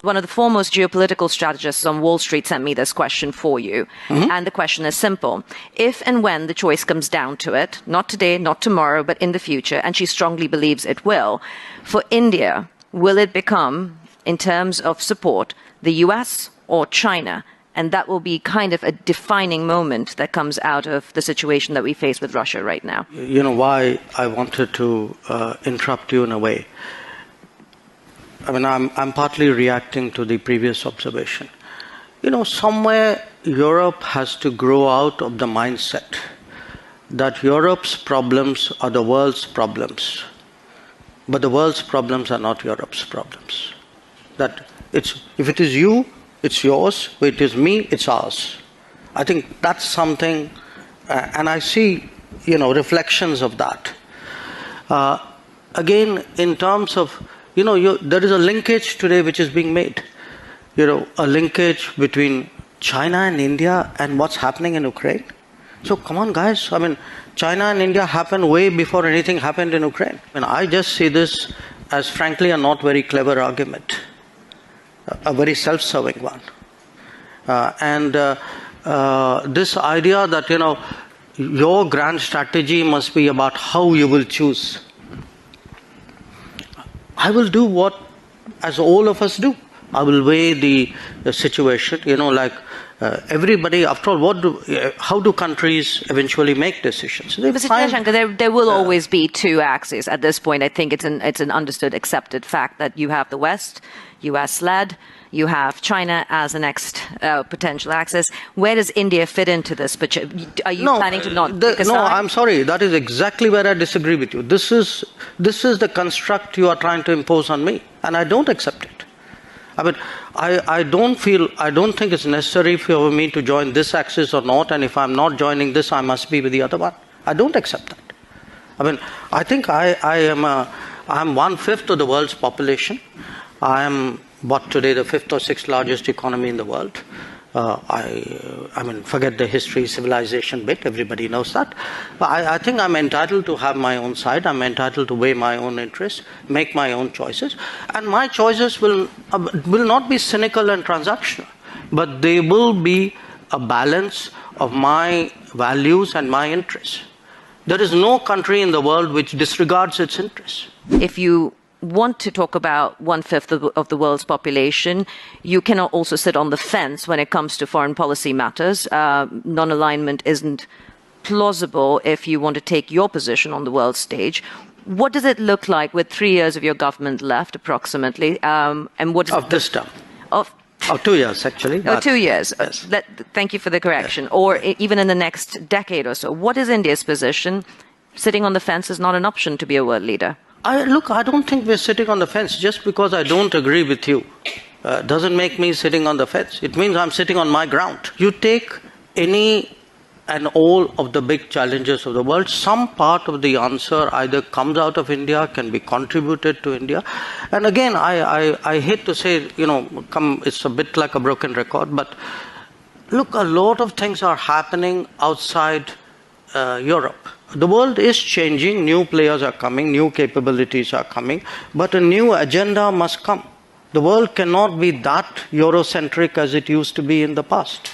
One of the foremost geopolitical strategists on Wall Street sent me this question for you. And the question is simple. If and when the choice comes down to it, not today, not tomorrow, but in the future, and she strongly believes it will, for India, will it become, in terms of support, the US or China? And that will be kind of a defining moment that comes out of the situation that we face with Russia right now. You know why I wanted to interrupt you in a way? I mean, I'm partly reacting to the previous observation. You know, somewhere Europe has to grow out of the mindset that Europe's problems are the world's problems, but the world's problems are not Europe's problems. That if it is you, it's yours. If it is me, it's ours. I think that's something, and I see, reflections of that. Again, in terms of, there is a linkage today which is being made. A linkage between China and India and what's happening in Ukraine. So come on, guys. I mean, China and India happened way before anything happened in Ukraine. I mean, I just see this as, frankly, a not very clever argument. A very self-serving one. This idea that, your grand strategy must be about how you will choose. I will do what, as all of us do. I will weigh the situation, everybody, after all, how do countries eventually make decisions? Mr. Jaishankar, there will always be two axes at this point. I think it's an understood, accepted fact that you have the West, US-led, you have China as the next potential axis. Where does India fit into this? Are you planning to not pick a side? No, I'm sorry. That is exactly where I disagree with you. This is the construct you are trying to impose on me, and I don't accept it. I mean, I don't think it's necessary for me to join this axis or not, and if I'm not joining this, I must be with the other one. I don't accept that. I mean, I think I'm 1/5 of the world's population. I am, today the 5th or 6th largest economy in the world. I mean, forget the history, civilization bit, everybody knows that. But I think I'm entitled to have my own side, I'm entitled to weigh my own interests, make my own choices. And my choices will not be cynical and transactional, but they will be a balance of my values and my interests. There is no country in the world which disregards its interests. If you want to talk about 1/5 of the world's population, you cannot also sit on the fence when it comes to foreign policy matters. Non-alignment isn't plausible if you want to take your position on the world stage. What does it look like with 3 years of your government left, approximately? And what of this term? Of 2 years, actually. 2 years. Yes. Thank you for the correction. Yes. Or even in the next decade or so. What is India's position? Sitting on the fence is not an option to be a world leader. I don't think we're sitting on the fence. Just because I don't agree with you doesn't make me sitting on the fence. It means I'm sitting on my ground. You take any and all of the big challenges of the world, some part of the answer either comes out of India, can be contributed to India. And again, I hate to say, it's a bit like a broken record, but look, a lot of things are happening outside Europe. The world is changing, new players are coming, new capabilities are coming, but a new agenda must come. The world cannot be that Eurocentric as it used to be in the past.